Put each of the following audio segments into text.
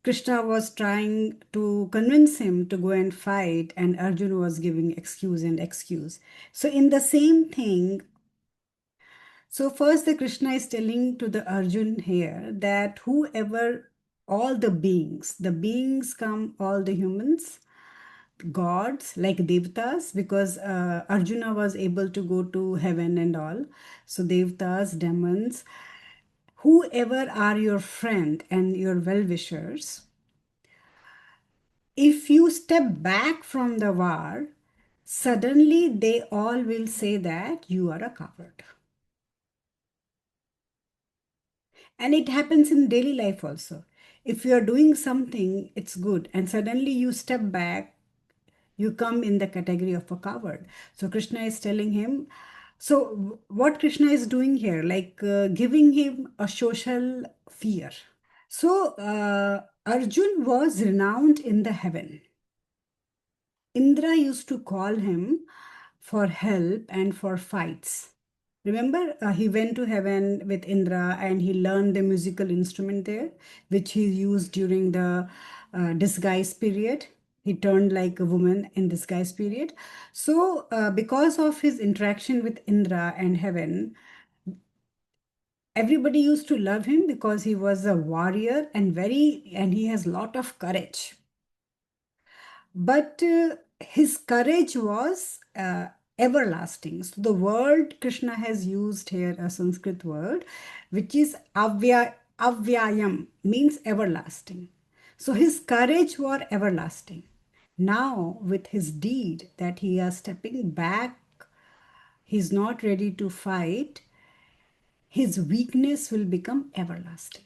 Krishna was trying to convince him to go and fight, and Arjun was giving excuse and excuse. So, in the same thing, so first the Krishna is telling to the Arjun here that whoever, all the beings come, all the humans, gods like devtas, because Arjuna was able to go to heaven and all. So devtas, demons, whoever are your friend and your well-wishers, if you step back from the war, suddenly they all will say that you are a coward. And it happens in daily life also. If you are doing something, it's good, and suddenly you step back, you come in the category of a coward. So Krishna is telling him. So what Krishna is doing here, like giving him a social fear. So Arjun was renowned in the heaven. Indra used to call him for help and for fights. Remember, he went to heaven with Indra and he learned the musical instrument there, which he used during the disguise period. He turned like a woman in disguise period. So, because of his interaction with Indra and heaven, everybody used to love him because he was a warrior and he has lot of courage. But his courage was everlasting. So the word Krishna has used here, a Sanskrit word, which is avyayam, means everlasting. So his courage was everlasting. Now, with his deed that he is stepping back, he's not ready to fight, his weakness will become everlasting.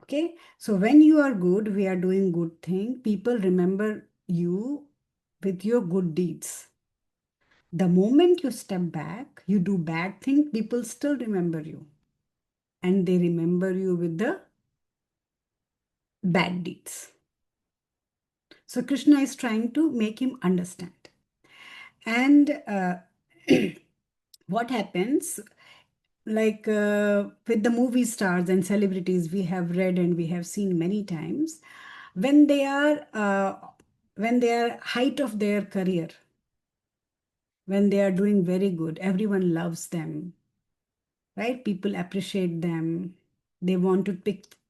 Okay, so when you are good, we are doing good thing, people remember you with your good deeds. The moment you step back, you do bad thing, people still remember you, and they remember you with the bad deeds. So Krishna is trying to make him understand. And what happens, like with the movie stars and celebrities, we have read and we have seen many times, when they are height of their career, when they are doing very good, everyone loves them, right? People appreciate them, they want to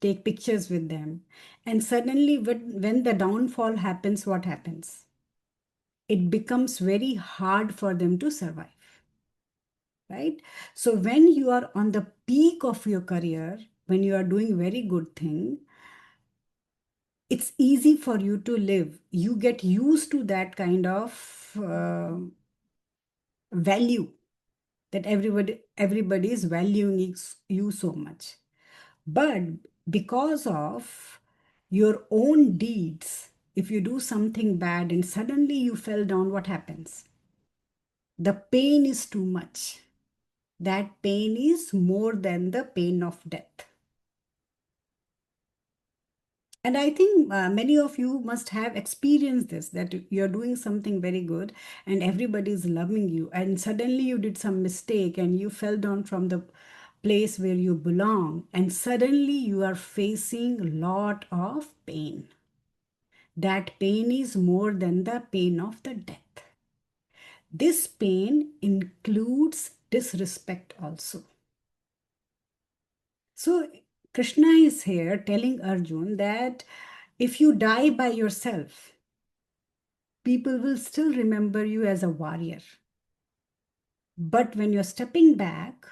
take pictures with them, and suddenly when the downfall happens, what happens? It becomes very hard for them to survive, right? So when you are on the peak of your career, when you are doing very good thing, it's easy for you to live. You get used to that kind of value, that everybody is valuing you so much. But because of your own deeds, if you do something bad and suddenly you fell down, what happens? The pain is too much. That pain is more than the pain of death. And I think many of you must have experienced this, that you're doing something very good and everybody is loving you, and suddenly you did some mistake and you fell down from the place where you belong, and suddenly you are facing a lot of pain. That pain is more than the pain of the death. This pain includes disrespect also. So Krishna is here telling Arjun that if you die by yourself, people will still remember you as a warrior. But when you're stepping back,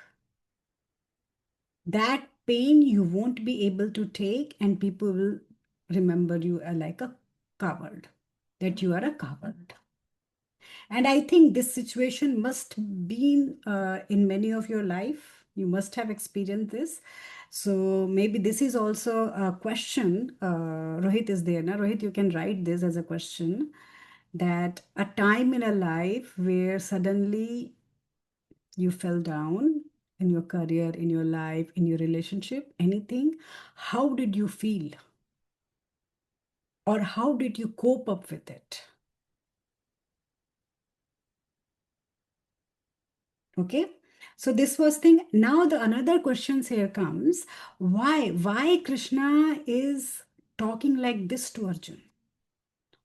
that pain you won't be able to take, and people will remember you like a coward, that you are a coward. And I think this situation must be in many of your life. You must have experienced this. So maybe this is also a question. Rohit is there now. Rohit, you can write this as a question, that a time in a life where suddenly you fell down in your career, in your life, in your relationship, anything, how did you feel? Or how did you cope up with it? Okay. So this was thing. Now the another questions here comes. Why Krishna is talking like this to Arjun?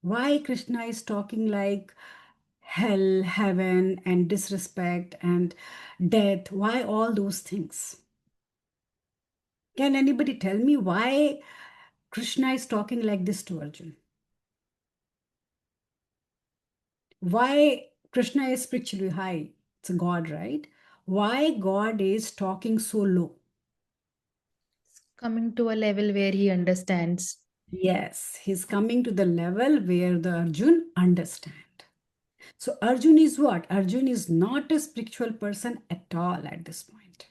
Why Krishna is talking like hell, heaven, and disrespect and death? Why all those things? Can anybody tell me why Krishna is talking like this to Arjun? Why Krishna is spiritually high? It's a God, right? Why God is talking so low? Coming to a level where he understands. Yes, he's coming to the level where the Arjun understand. So Arjun is what? Arjun is not a spiritual person at all at this point.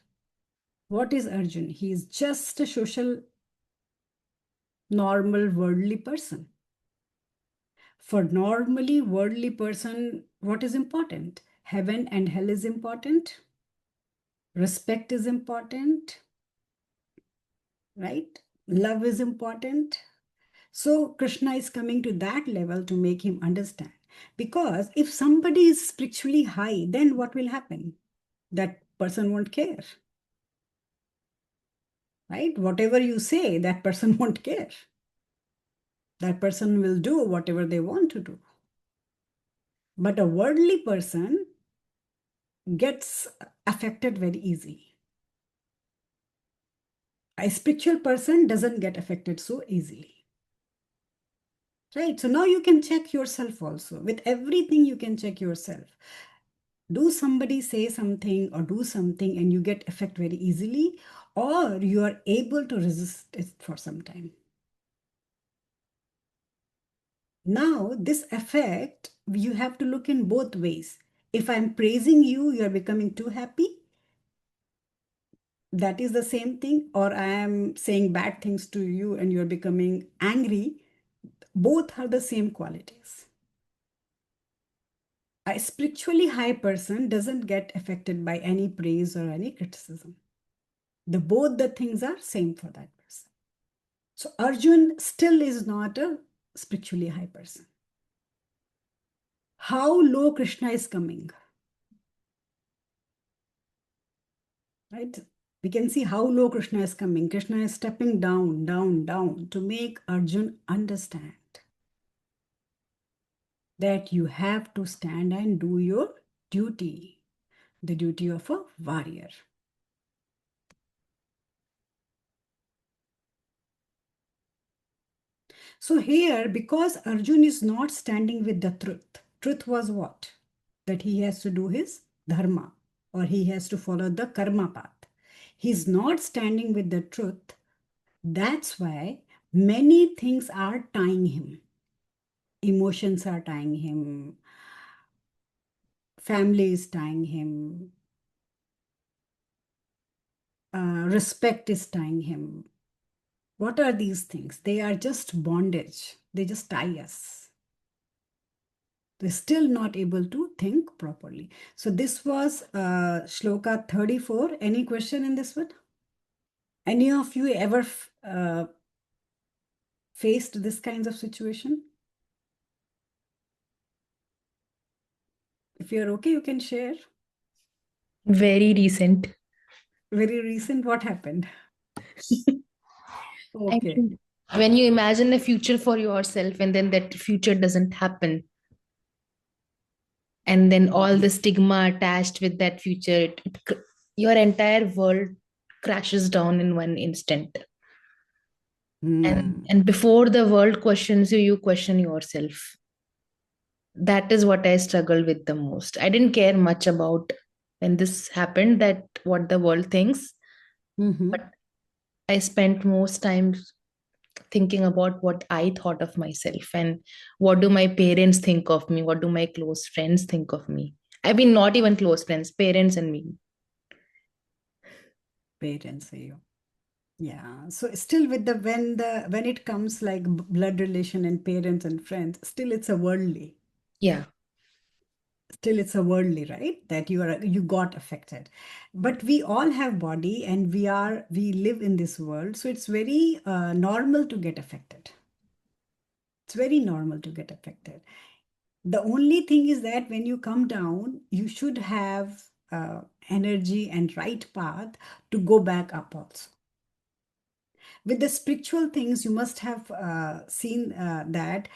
What is Arjun? He is just a social, normal, worldly person. For normally worldly person, what is important? Heaven and hell is important. Respect is important, right? Love is important. So Krishna is coming to that level to make him understand. Because if somebody is spiritually high, then what will happen? That person won't care, right? Whatever you say, that person won't care. That person will do whatever they want to do. But a worldly person gets affected very easily. A spiritual person doesn't get affected so easily. Right? So now you can check yourself also. With everything, you can check yourself. Do somebody say something or do something and you get affected very easily, or you are able to resist it for some time. Now, this effect, you have to look in both ways. If I'm praising you, you are becoming too happy. That is the same thing. Or I am saying bad things to you and you're becoming angry. Both are the same qualities. A spiritually high person doesn't get affected by any praise or any criticism. Both the things are same for that person. So Arjun still is not a spiritually high person. How low Krishna is coming, right? We can see how low Krishna is coming. Krishna is stepping down, down, down to make Arjun understand that you have to stand and do your duty, the duty of a warrior. So here, because Arjun is not standing with the truth was what? That he has to do his dharma or he has to follow the karma path. He's not standing with the truth. That's why many things are tying him. Emotions are tying him, family is tying him, respect is tying him. What are these things? They are just bondage, they just tie us. They're still not able to think properly. So this was Shloka 34. Any question in this one? Any of you ever faced this kinds of situation? If you're okay, you can share. Very recent. Very recent, what happened? I Okay. mean, when you imagine a future for yourself and then that future doesn't happen, and then all the stigma attached with that future, your entire world crashes down in one instant. Hmm. And before the world questions you, you question yourself. That is what I struggle with the most. I didn't care much about when this happened, that what the world thinks, Mm-hmm. but I spent most time thinking about what I thought of myself and what do my parents think of me, what do my close friends think of me. I mean, not even close friends, parents and me. Parents, you. Yeah. So still with when it comes like blood relation and parents and friends, still it's a worldly. Yeah. Still it's a worldly, right? That you got affected. But we all have body and we live in this world. So it's very normal to get affected. It's very normal to get affected. The only thing is that when you come down, you should have energy and right path to go back up also. With the spiritual things, you must have seen that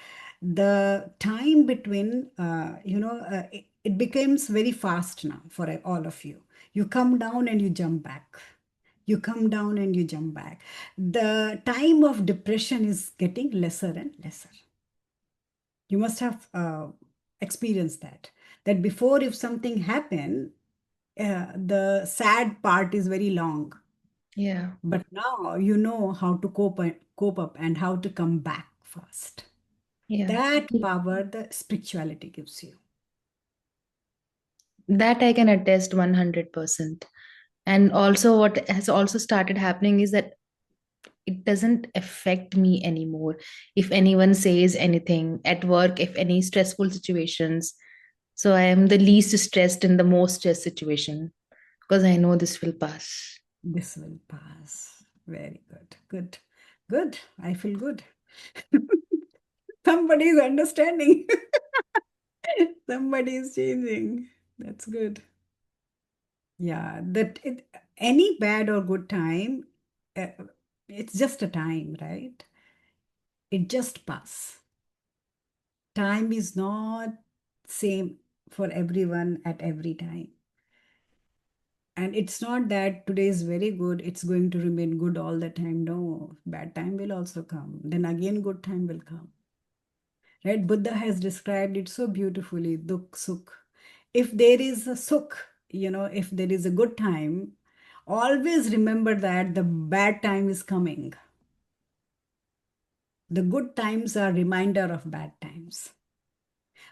the time between, it becomes very fast now for all of you. You come down and you jump back. You come down and you jump back. The time of depression is getting lesser and lesser. You must have experienced that. That before, if something happened, the sad part is very long. Yeah. But now you know how to cope up and how to come back fast. Yeah. That power the spirituality gives you. That I can attest 100%. And also, what has also started happening is that it doesn't affect me anymore. If anyone says anything at work, if any stressful situations, so I am the least stressed in the most stressed situation because I know this will pass. This will pass. Very good. Good. Good. I feel good. Somebody is understanding. Somebody is changing. That's good. Yeah, any bad or good time, uh, it's just a time, right? It just pass. Time is not same for everyone at every time. And it's not that today is very good, it's going to remain good all the time. No, bad time will also come. Then again, good time will come. Right? Buddha has described it so beautifully, dukh, sukh. If there is a sukh, if there is a good time, always remember that the bad time is coming. The good times are reminder of bad times.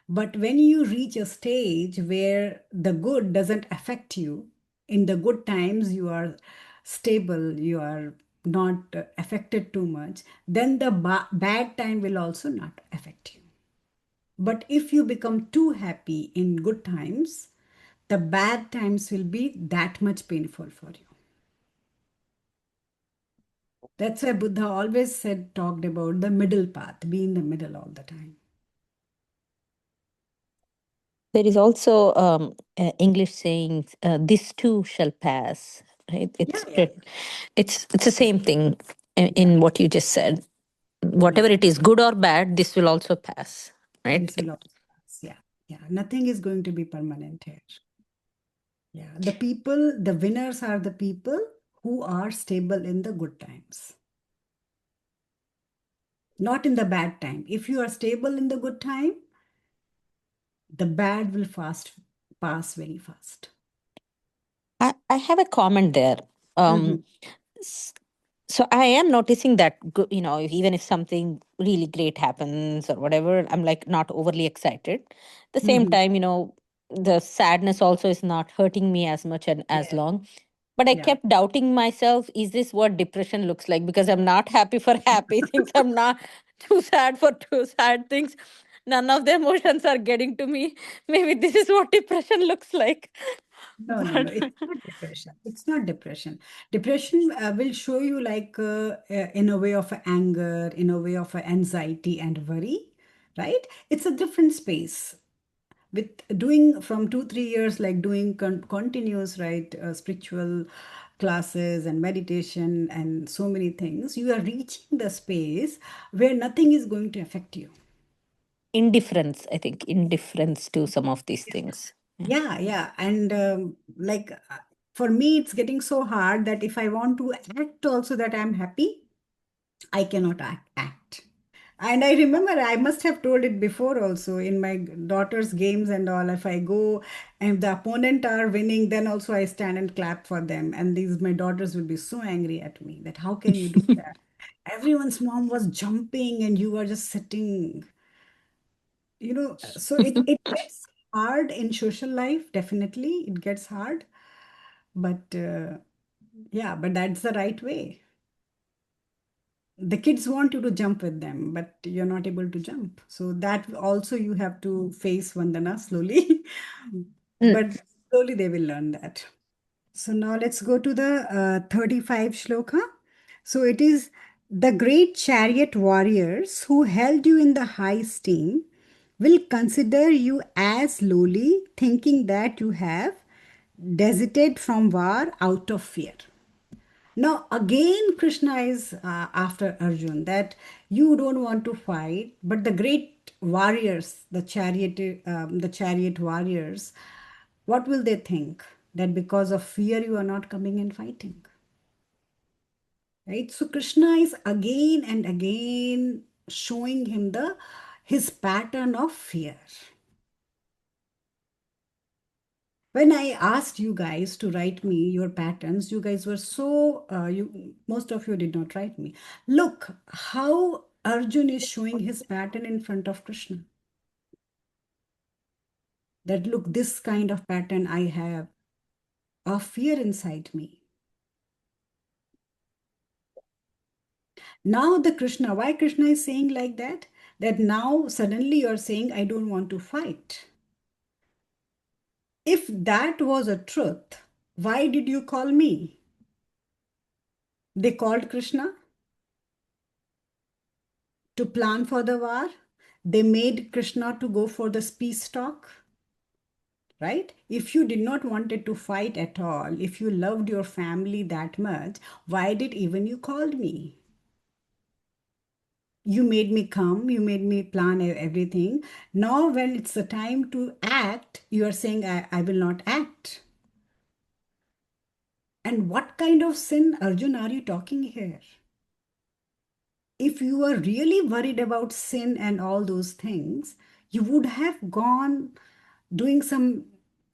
But when you reach a stage where the good doesn't affect you, in the good times you are stable, you are not affected too much, then the bad time will also not affect you. But if you become too happy in good times, the bad times will be that much painful for you. That's why Buddha always talked about the middle path, be in the middle all the time. There is also English saying, "This too shall pass." Right? Yeah, yeah, It's the same thing in what you just said. yeah. Whatever it is, good or bad, this will also pass. Right? This will also pass. Yeah, yeah. Nothing is going to be permanent here. Yeah, the winners are the people who are stable in the good times, not in the bad time. If you are stable in the good time, the bad will fast pass very fast. I have a comment there. Hmm. Um, s- so I am noticing that, even if something really great happens or whatever, I'm like not overly excited. At the same Hmm. time, the sadness also is not hurting me as much and as Yeah, long. But I yeah. kept doubting myself, is this what depression looks like? Because I'm not happy for happy things. I'm not too sad for too sad things. None of the emotions are getting to me. Maybe this is what depression looks like. No, no, no. But It's not depression. It's not depression. Depression will show you like in a way of anger, in a way of anxiety and worry, right? It's a different space. With doing from 2 3 years, like doing continuous, right, spiritual classes and meditation and so many things, you are reaching the space where nothing is going to affect you. indifference, I think, indifference to some of these things. Yeah. Yeah, yeah. And like for me, it's getting so hard that if I want to act also that I'm happy, I cannot act. And I remember I must have told it before also in my daughter's games and all. If I go and the opponent are winning, then also I stand and clap for them. And these my daughters will be so angry at me that how can you do that? Everyone's mom was jumping and you were just sitting. So it gets hard in social life, definitely. It gets hard. But yeah, but that's the right way. The kids want you to jump with them, but you're not able to jump. So that also you have to face Vandana slowly. Mm, But slowly they will learn that. So now let's go to the 35 shloka. So it is the great chariot warriors who held you in the high esteem will consider you as lowly, thinking that you have hesitate from war out of fear. Now, again, Krishna is after Arjun that you don't want to fight, but the great warriors, the chariot warriors, what will they think? That because of fear you are not coming and fighting, right? So Krishna is again and again showing him the his pattern of fear. When I asked you guys to write me your patterns, you guys were so you most of you did not write me. Look how Arjun is showing his pattern in front of Krishna. That look, this kind of pattern I have of fear inside me. Now the Krishna, why Krishna is saying like that? That now suddenly you're saying I don't want to fight. If that was a truth, why did you call me? They called Krishna to plan for the war. They made Krishna to go for the peace talk, right? If you did not wanted to fight at all, if you loved your family that much, why did even you called me? You made me come, you made me plan everything. Now when it's the time to act, you are saying, I will not act. And what kind of sin, Arjun, are you talking here? If you are really worried about sin and all those things, you would have gone doing some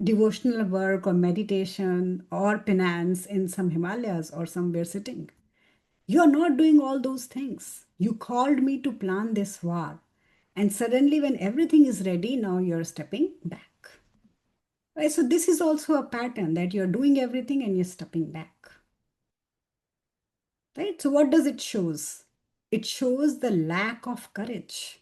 devotional work or meditation or penance in some Himalayas or somewhere sitting. You are not doing all those things. You called me to plan this war. And suddenly, when everything is ready, now you're stepping back. Right? So, this is also a pattern that you're doing everything and you're stepping back. Right? So, what does it shows? It shows the lack of courage.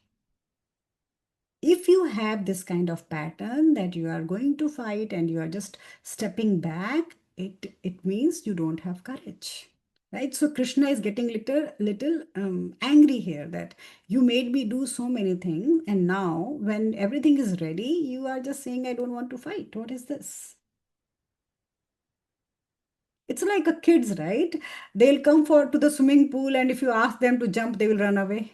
If you have this kind of pattern that you are going to fight and you are just stepping back, it means you don't have courage. Right? So Krishna is getting little angry here that you made me do so many things, and now when everything is ready, you are just saying, I don't want to fight. What is this? It's like a kids, right? They'll come for to the swimming pool, and if you ask them to jump, they will run away.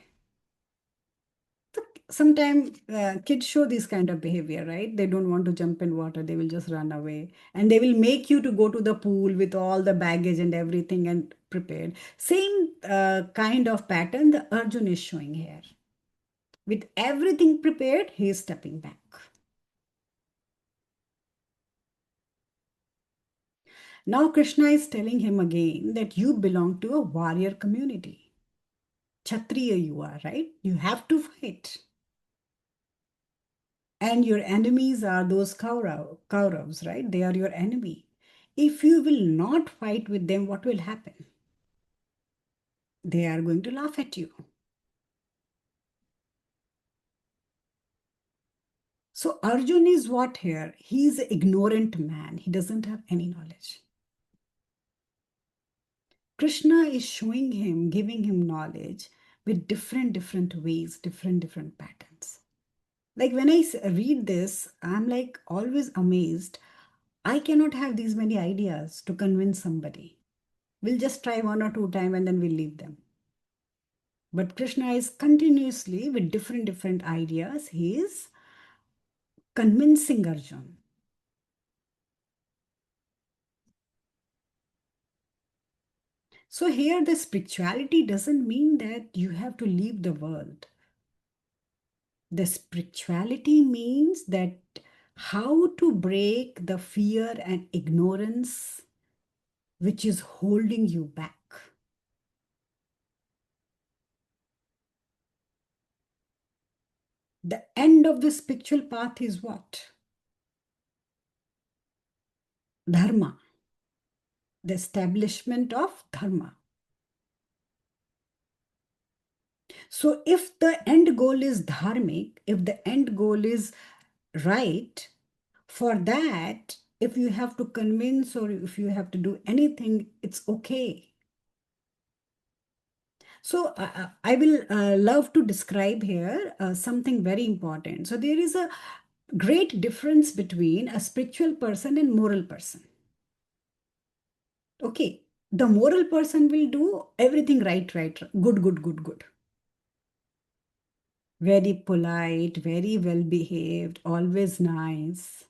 Sometimes kids show this kind of behavior, right? They don't want to jump in water, they will just run away, and they will make you to go to the pool with all the baggage and everything and prepared. Same kind of pattern the Arjun is showing here. With everything prepared, he is stepping back. Now Krishna is telling him again that you belong to a warrior community. Kshatriya you are, right? You have to fight. And your enemies are those Kauravas, right? They are your enemy. If you will not fight with them, what will happen? They are going to laugh at you. So Arjun is what here? He is an ignorant man. He doesn't have any knowledge. Krishna is showing him, giving him knowledge with different ways, different patterns. Like when I read this, I'm like always amazed. I cannot have these many ideas to convince somebody. We'll just try one or two times and then we'll leave them. But Krishna is continuously with different ideas. He is convincing Arjun. So here the spirituality doesn't mean that you have to leave the world. The spirituality means that how to break the fear and ignorance which is holding you back. The end of the spiritual path is what? Dharma, the establishment of dharma. So if the end goal is dharmic, if the end goal is right, for that, if you have to convince or if you have to do anything, it's okay. So I will love to describe here something very important. So there is a great difference between a spiritual person and moral person. Okay, the moral person will do everything right, good, good, good, good. Very polite, very well behaved, always nice,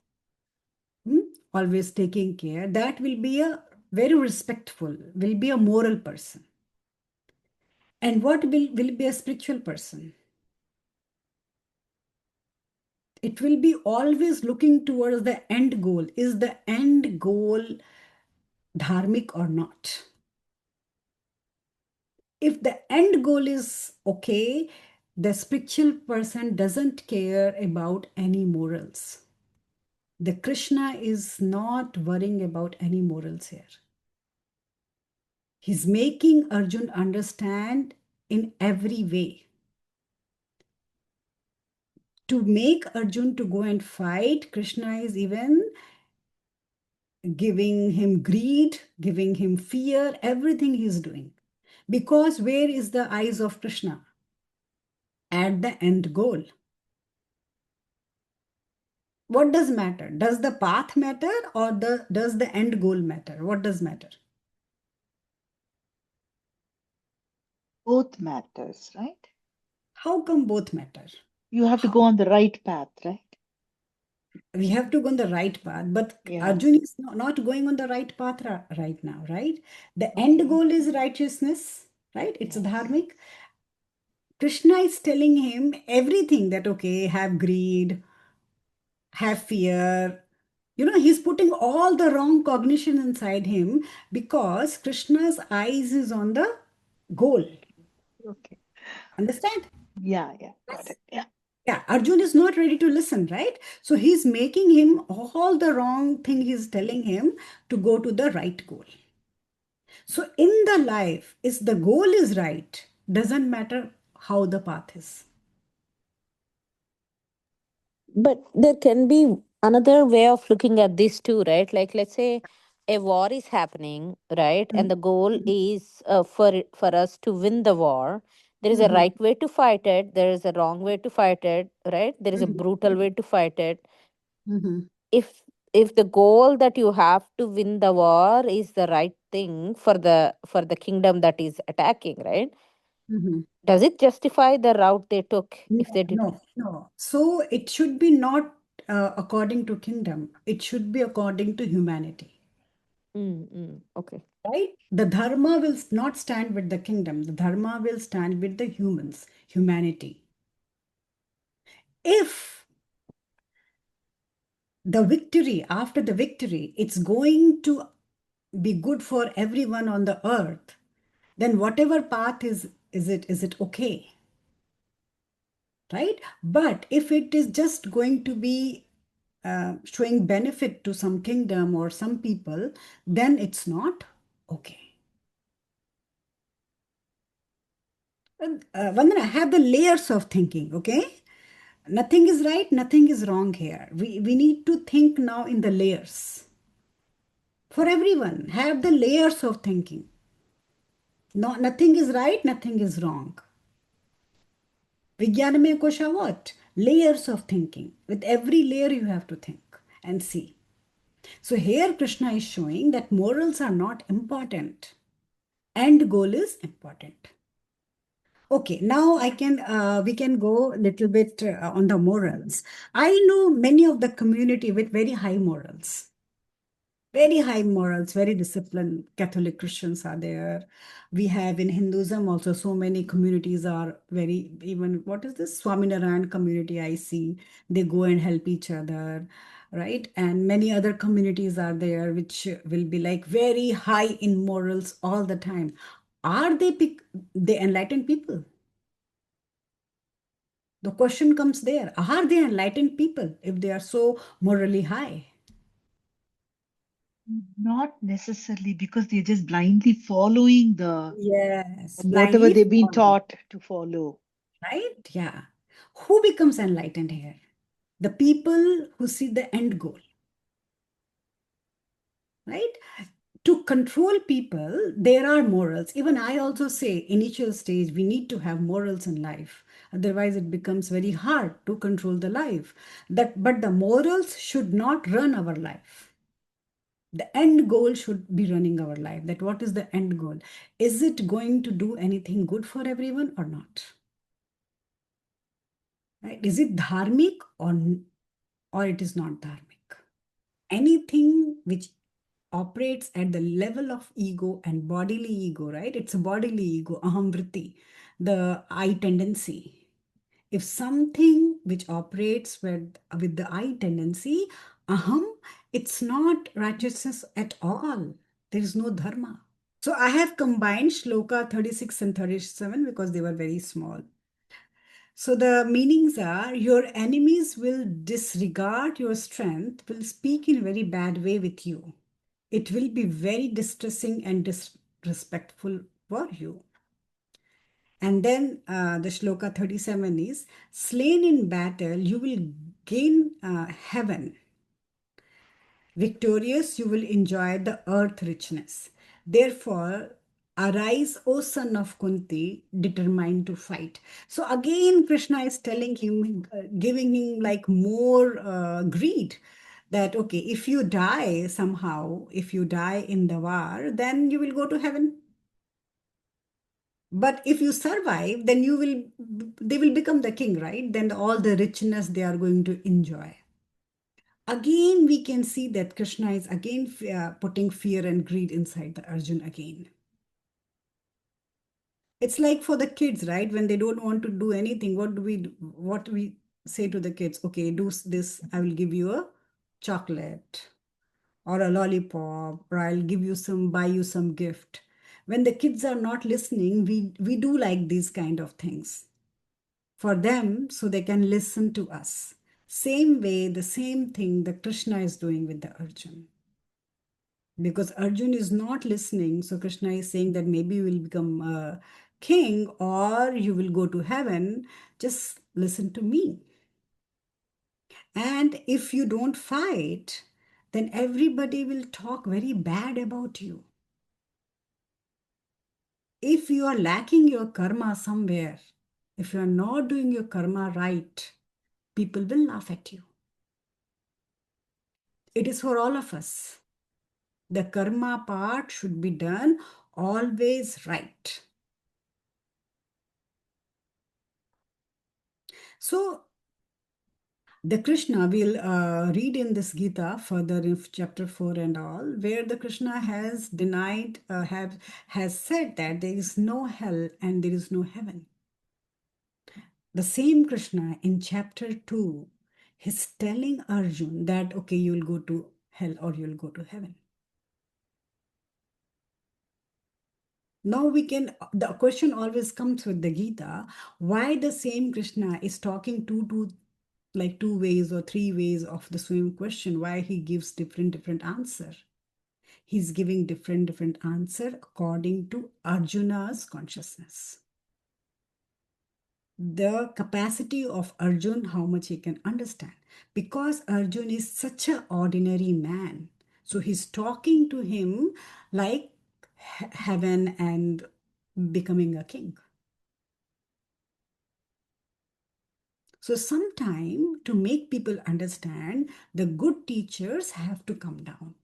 always taking care. That will be a very respectful, will be a moral person. And what will be a spiritual person? It will be always looking towards the end goal. Is the end goal dharmic or not? If the end goal is okay, the spiritual person doesn't care about any morals. The Krishna is not worrying about any morals here. He's making Arjun understand in every way. To make Arjun to go and fight, Krishna is even giving him greed, giving him fear, everything he's doing. Because where is the eyes of Krishna? At the end goal. What does matter? Does the path matter or does the end goal matter? What does matter? Both matters, right? How come both matter? You have to go on the right path, right? We have to go on the right path, but Yeah. Arjun is not going on the right path right now, right? The end goal is righteousness, right? It's Yes. dharmic. Krishna is telling him everything that, okay, have greed, have fear. He's putting all the wrong cognition inside him because Krishna's eyes is on the goal. Okay. Understand? Yeah, got it. Yeah. Yeah, Arjun is not ready to listen, right? So he's making him all the wrong thing he's telling him to go to the right goal. So in the life, is the goal is right, doesn't matter how the path is. But there can be another way of looking at this too, right? Like, let's say a war is happening, right? And the goal is for us to win the war. There is a Mhm, right way to fight it. There is a wrong way to fight it, right? There is a mhm, brutal way to fight it. mhm, If the goal that you have to win the war is the right thing for the kingdom that is attacking, right? mhm. Does it justify the route they took No, if they did? no, no. So it should be not according to kingdom. It should be according to humanity, Okay. right? The dharma will not stand with the kingdom. The dharma will stand with the humans, humanity. If the victory, after the victory, it's going to be good for everyone on the earth, then whatever path is it okay? Right? But if it is just going to be showing benefit to some kingdom or some people, then it's not okay. And, Vandana, have the layers of thinking, okay? Nothing is right, nothing is wrong here. We need to think now in the layers. For everyone, have the layers of thinking. No, nothing is right, nothing is wrong. Vijnana mein kosha what? Layers of thinking. With every layer you have to think and see. So here Krishna is showing that morals are not important. End goal is important. Okay, now we can go a little bit on the morals. I know many of the community with very high morals. Very high morals, very disciplined Catholic Christians are there. We have in Hinduism also so many communities are very, even what is this? Swaminarayan community I see. They go and help each other, right? And many other communities are there which will be like very high in morals all the time. Are they enlightened people? The question comes there. Are they enlightened people if they are so morally high? Not necessarily because they're just blindly following the Yes, whatever blindly they've been following. taught to follow. Right? Yeah. Who becomes enlightened here? The people who see the end goal, right? to control people, there are morals. Even I also say, initial stage, we need to have morals in life. Otherwise, it becomes very hard to control the life. But the morals should not run our life. The end goal should be running our life. That what is the end goal? Is it going to do anything good for everyone or not? Right? Is it dharmic or it is not dharmic? Anything which operates at the level of ego and bodily ego, right? It's a bodily ego, aham vritti, the I tendency. If something which operates with the I tendency, aham, it's not righteousness at all. There is no dharma. So I have combined Shloka 36 and 37 because they were very small. So the meanings are your enemies will disregard your strength, will speak in a very bad way with you. It will be very distressing and disrespectful for you. And then the shloka 37 is slain in battle, you will gain heaven. Victorious, you will enjoy the earth richness. Therefore, arise, O son of Kunti, determined to fight. So again, Krishna is telling him, giving him like more greed that, okay, if you die somehow, if you die in the war, then you will go to heaven. But if you survive, then they will become the king, right? Then all the richness they are going to enjoy. Again, we can see that Krishna is again putting fear and greed inside the Arjun again. It's like for the kids, right? When they don't want to do anything, what do we say to the kids? Okay, do this, I will give you a chocolate or a lollipop, or I'll buy you some gift. When the kids are not listening, we do like these kind of things for them so they can listen to us. Same way, the same thing that Krishna is doing with the Arjun. Because Arjun is not listening, so Krishna is saying that maybe you will become a king or you will go to heaven. Just listen to me. And if you don't fight, then everybody will talk very bad about you. If you are lacking your karma somewhere, if you are not doing your karma right, people will laugh at you. It is for all of us. The karma part should be done always right. So, the Krishna will read in this Gita further in chapter 4 and all, where the Krishna has denied, has said that there is no hell and there is no heaven. The same Krishna in chapter 2 is telling Arjun that, okay, you will go to hell or you will go to heaven. Now the question always comes with the Gita, why the same Krishna is talking two ways or three ways of the same question, why he gives different answer. He's giving different answer according to Arjuna's consciousness. The capacity of Arjun, how much he can understand. Because Arjun is such an ordinary man. So he's talking to him like heaven and becoming a king. So sometime to make people understand, the good teachers have to come down.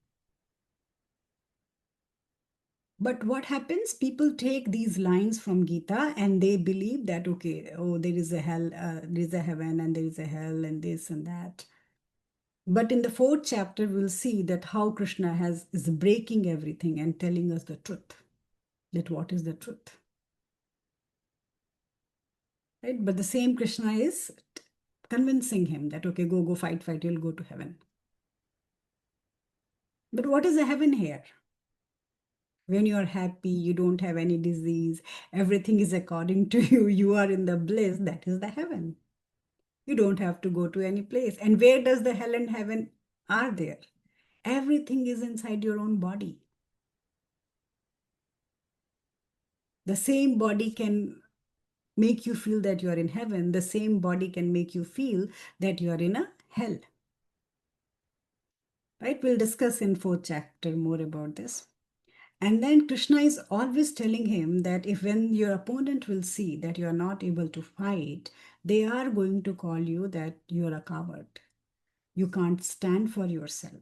But what happens? People take these lines from Gita and they believe that, okay, oh, there is a hell, there is a heaven and there is a hell and this and that. But in the fourth chapter, we'll see that how Krishna is breaking everything and telling us the truth. That what is the truth? Right? But the same Krishna is convincing him that, okay, go fight, you'll go to heaven. But what is a heaven here? When you are happy, you don't have any disease, everything is according to you, you are in the bliss, that is the heaven. You don't have to go to any place. And where does the hell and heaven are there? Everything is inside your own body. The same body can make you feel that you are in heaven. The same body can make you feel that you are in a hell. Right? We'll discuss in fourth chapter more about this. And then Krishna is always telling him that if when your opponent will see that you are not able to fight, they are going to call you that you're a coward. You can't stand for yourself.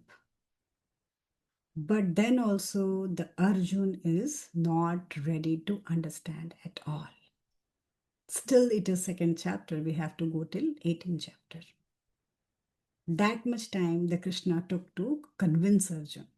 But then also the Arjun is not ready to understand at all. Still, it is second chapter. We have to go till 18th chapter. That much time the Krishna took to convince Arjun.